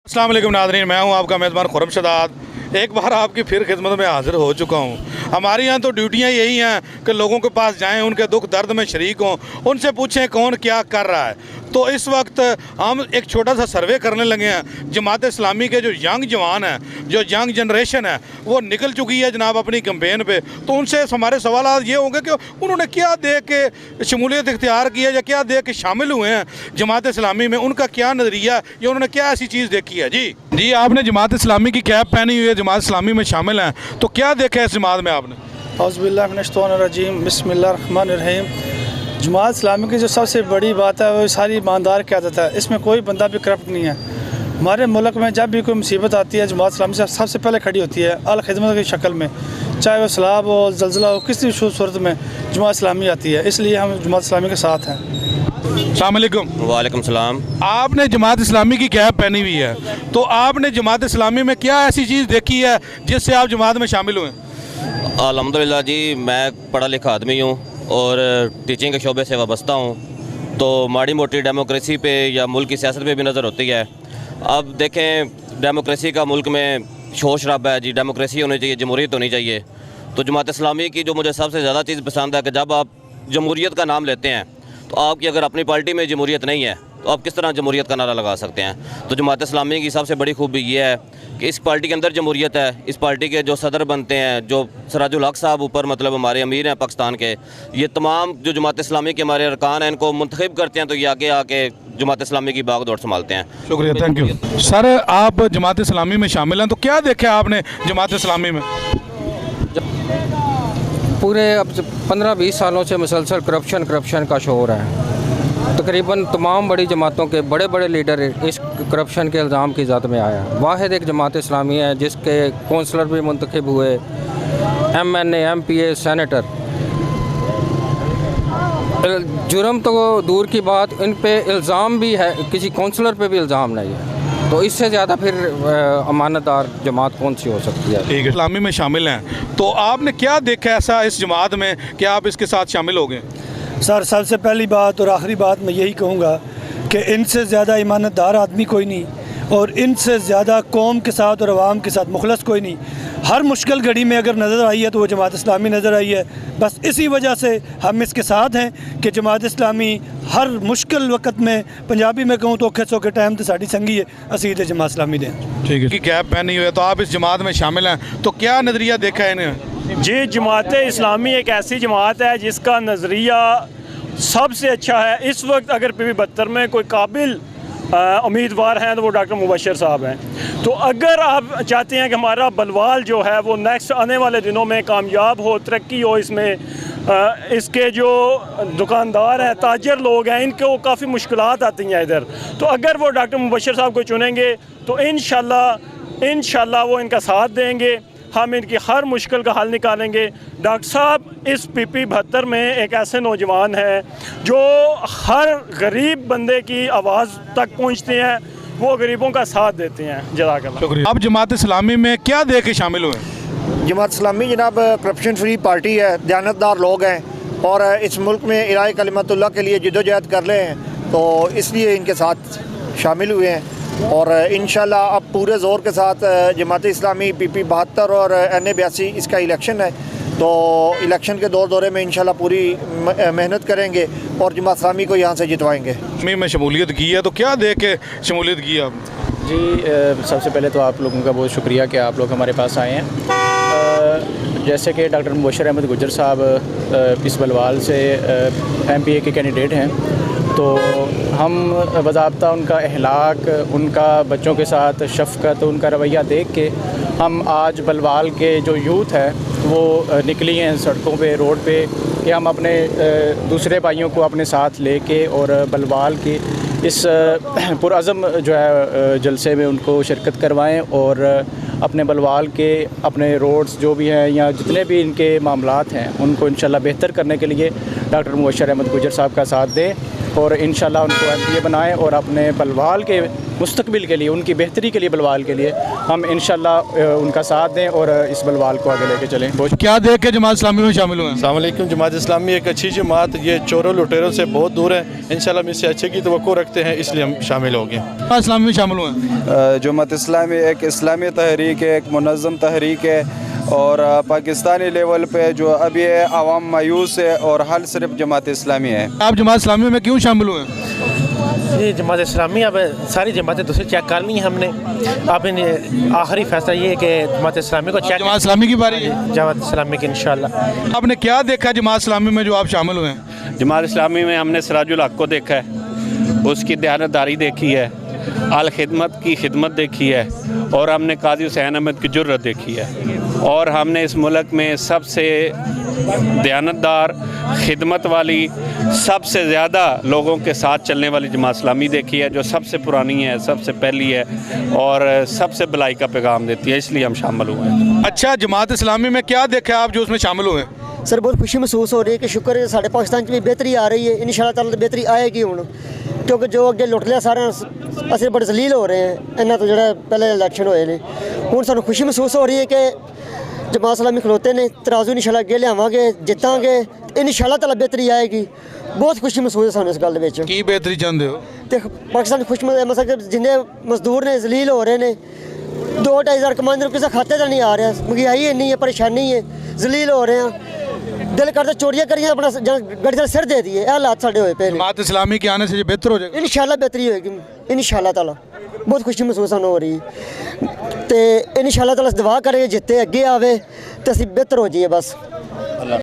अस्सलाम वालेकुम नाज़रीन, मैं हूं आपका मेज़बान खुर्रम शदाद। एक बार आपकी फिर खिदमत में हाज़िर हो चुका हूं। हमारे यहाँ तो ड्यूटियाँ यही हैं कि लोगों के पास जाएं, उनके दुख दर्द में शरीक हों, उनसे पूछें कौन क्या कर रहा है। तो इस वक्त हम एक छोटा सा सर्वे करने लगे हैं। जमात इस्लामी के जो यंग जवान हैं, जो यंग जनरेशन है, वो निकल चुकी है जनाब अपनी कैंपेन पे। तो उनसे हमारे सवाल ये होंगे कि उन्होंने क्या देख के शमूलियत इख्तियार की है या क्या देख के शामिल हुए हैं जमात इस्लामी में, उनका क्या नज़रिया या उन्होंने क्या ऐसी चीज़ देखी है। जी आपने जमात इस्लामी की कैप पहनी हुई है, जमात इस्लामी में शामिल हैं, तो क्या देखा है इस जमात में आपने? औज़ुबिल्लाहिमिनश्शैतानिर्रजीम, बिस्मिल्लाहिर्रहमानिर्रहीम। जमात इस्लामी की जो सबसे बड़ी बात है वो सारी ईमानदार क़यादत है। इसमें कोई बंदा भी करप्ट नहीं है। हमारे मुल्क में जब भी कोई मुसीबत आती है, जमात इस्लामी से सबसे पहले खड़ी होती है अल खिदमत की शक्ल में, चाहे वो सैलाब हो, ज़लज़ला हो, किसी भी सूरत में जमात इस्लामी आती है। इसलिए हम जमात इस्लामी के साथ हैं। अस्सलाम वालेकुम। वालेकुम सलाम। आपने जमात इस्लामी की कैप पहनी हुई है, तो आपने जमात इस्लामी में क्या ऐसी चीज़ देखी है जिससे आप जमात में शामिल हुए? अल्हम्दुलिल्लाह जी, मैं पढ़ा लिखा आदमी हूँ और टीचिंग के शोबे से वाबस्ता हूँ। तो माड़ी मोटी डेमोक्रेसी पे या मुल्क की सियासत पे भी नज़र होती है। अब देखें, डेमोक्रेसी का मुल्क में शोर शराबा है जी, डेमोक्रेसी होनी चाहिए, जमहूरियत होनी चाहिए। तो जमात इस्लामी की जो मुझे सबसे ज़्यादा चीज़ पसंद है कि जब आप जमहूरियत का नाम लेते हैं, तो आपकी अगर अपनी पार्टी में जमहूरियत नहीं है तो आप किस तरह जमहूरियत का नारा लगा सकते हैं। तो जमात इस्लामी की सबसे बड़ी खूबी ये है कि इस पार्टी के अंदर जमहूरियत है। इस पार्टी के जो सदर बनते हैं, जो सिराजुल हक साहब ऊपर मतलब हमारे अमीर हैं पाकिस्तान के, ये तमाम जो जमात इस्लामी के हमारे अरकान हैं, इनको मुंतखब करते हैं, तो ये आगे आके जमात इस्लामी की बाग दौड़ संभालते हैं। शुक्रिया, थैंक यू सर। आप जमात इस्लामी में शामिल हैं, तो क्या देखा आपने जमात इस्लामी में? पूरे अब 15-20 सालों से मुसलसल करप्शन का शोर है। तकरीबन तमाम बड़ी जमातों के बड़े बड़े लीडर इस करप्शन के इल्ज़ाम की ज़द में आया। वाहिद एक जमात इस्लामी है जिसके कौंसलर भी मुंतखब हुए, MNA, MPA, सेनेटर। जुर्म तो दूर की बात, इन पे इल्ज़ाम भी है, किसी कौंसलर पे भी इल्ज़ाम नहीं है। तो इससे ज़्यादा फिर अमानतदार जमात कौन सी हो सकती है? ठीक है, इस्लामी में शामिल हैं, तो आपने क्या देखा ऐसा इस जमात में कि आप इसके साथ शामिल हो गए? सर, सबसे पहली बात और आखिरी बात मैं यही कहूँगा कि इनसे ज़्यादा ईमानदार आदमी कोई नहीं और इनसे ज़्यादा कौम के साथ और अवाम के साथ मुखलस कोई नहीं। हर मुश्किल घड़ी में अगर नज़र आई है तो वो जमात इस्लामी नज़र आई है। बस इसी वजह से हम इसके साथ हैं कि जमात इस्लामी हर मुश्किल वक्त में, पंजाबी में कहूँ तो औखे सौखे टाइम तो साड़ी संगी है, असीद जमात इस्लामी दें। ठीक है, कैप पहनी हुई है, तो आप इस जमात में शामिल हैं, तो क्या नज़रिया देखा है इन्हें? जी, जमात इस्लामी एक ऐसी जमात है जिसका नज़रिया सबसे अच्छा है। इस वक्त अगर PB72 में कोई काबिल उम्मीदवार हैं तो वो डॉक्टर मुबशर साहब हैं। तो अगर आप चाहते हैं कि हमारा बलवाल जो है वो नेक्स्ट आने वाले दिनों में कामयाब हो, तरक्की हो, इसमें इसके जो दुकानदार हैं, ताजर लोग हैं, इनको काफ़ी मुश्किलात आती हैं इधर, तो अगर वो डॉक्टर मुबशर साहब को चुनेंगे तो इंशाल्लाह वो इनका साथ देंगे, हम इनकी हर मुश्किल का हल निकालेंगे। डॉक्टर साहब इस PB72 में एक ऐसे नौजवान हैं जो हर गरीब बंदे की आवाज़ तक पहुंचते हैं, वो गरीबों का साथ देते हैं। जज़ाकल्लाह। आप जमात इस्लामी में क्या देख के शामिल हुए? जमात इस्लामी जनाब करप्शन फ्री पार्टी है, दयानतदार लोग हैं और इस मुल्क में इलाही कलिमतुल्लाह के लिए जदोजहद कर रहे हैं, तो इसलिए इनके साथ शामिल हुए हैं। और इंशाल्लाह अब पूरे ज़ोर के साथ जमात इस्लामी PB72 और NA82 इसका इलेक्शन है, तो इलेक्शन के दौरे में इंशाल्लाह पूरी मेहनत करेंगे और जमात इस्लामी को यहाँ से जितवाएंगे। में शमूलियत की है, तो क्या देख के शमूलियत की है आप? जी, सबसे पहले तो आप लोगों का बहुत शुक्रिया कि आप लोग हमारे पास आए हैं। जैसे कि डॉक्टर मुबशर अहमद गुज्जर साहब इस बलवाल से MPA के कैंडिडेट हैं, तो हम बज़ाब्ता उनका अखलाक, उनका बच्चों के साथ शफ़क़त, उनका रवैया देख के हम आज बलवाल के जो यूथ है वो निकली हैं सड़कों पे, रोड पे, कि हम अपने दूसरे भाइयों को अपने साथ लेके और बलवाल की इस पुरअज़म जो है जलसे में उनको शिरकत करवाएं और अपने बलवाल के अपने रोड्स जो भी हैं या जितने भी इनके मामलात हैं उनको इंशाल्लाह बेहतर करने के लिए डॉक्टर मुबशर अहमद गुज्जर साहब का साथ दें। और इंशाल्लाह उनको MPA बनाएं और अपने बलवाल के मुस्तकबिल के लिए, उनकी बेहतरी के लिए, बलवाल के लिए हम इंशाल्लाह उनका साथ दें और इस बलवाल को आगे लेके चलें। बहुत क्या देख के जमात इस्लामी में शामिल हुए हैं? अस्सलाम वालेकुम। जमात इस्लामी एक अच्छी जमात, ये चोरों लुटेरों से बहुत दूर है। इंशाल्लाह हम इससे अच्छे की तवक्को रखते हैं, इसलिए हम शामिल हो गए। जमात इस्लामी में शामिल हुए हैं? जमात इस्लामी एक इस्लामी तहरीक है, एक मुनज़्ज़म तहरीक है और पाकिस्तानी लेवल पे जो अब ये आवाम मायूस है और हल सिर्फ जमात इस्लामी है। आप जमात इस्लामी में क्यों शामिल हुए हैं? ये जमात इस्लामी अब सारी जमातें दूसरी चेक कर ली हैं हमने। अब आखिरी फैसला ये है कि जमात इस्लामी को चेक, जमात इस्लामी की बारी है। जमात इस्लामी की इंशाल्लाह। आपने क्या देखा जमात इस्लामी में जो आप शामिल हुए हैं? जमात इस्लामी में हमने सिराजुल हक को देखा है, उसकी दयानतदारी देखी है, आल खिदमत की खिदमत देखी है और हमने काजी हुसैन अहमद की जुर्रत देखी है और हमने इस मुल्क में सबसे दयानतदार, खिदमत वाली, सबसे ज़्यादा लोगों के साथ चलने वाली जमात इस्लामी देखी है, जो सबसे पुरानी है, सबसे पहली है और सबसे भलाई का पैगाम देती है, इसलिए हम शामिल हुए हैं। अच्छा, जमात इस्लामी में क्या देखा आप जो उसमें शामिल हुए? सर बहुत खुशी महसूस हो रही है कि शुक्र है साढ़े पाकिस्तान भी बेहतरी आ रही है। इंशाल्लाह ताला बेहतरी आएगी हुण, क्योंकि जो अगे लुट लिया सारे असीं बड़े जलील हो रहे हैं इन्हां तो जिहड़ा पहले इलैक्शन होए ने। हुण सानूं खुशी महसूस हो रही है कि जमात इस्लामी खलोते ने, तराजू इंशाल्लाह अगे लियावांगे, जितांगे, इंशाल्लाह ताला बेहतरी आएगी। बहुत खुशी महसूस है सानूं इस गल दे विच। की बेहतरी चाहते हो? ते पाकिस्तान खुश मतलब जिन्ने मजदूर ने जलील हो रहे ने, 2-2.5 हज़ार कमांदे किसी खाते दा नहीं आ रहा, महंगाई इन्नी है, परेशानी है, जलील हो रहे हैं, दिल करता चोरियां करिए अपना गड्डी का सिर दे दिए। यह हालात साढ़े होए पे। जमात इस्लामी के आने से ये बेहतर हो जाएगा इंशाल्लाह, बेहतरी होएगी इंशाल्लाह ताला। बहुत खुशी महसूस हो रही है तो इंशाल्लाह ताला दुआ करें जिते अगे आवे तो असीं बेहतर हो जाइए बस।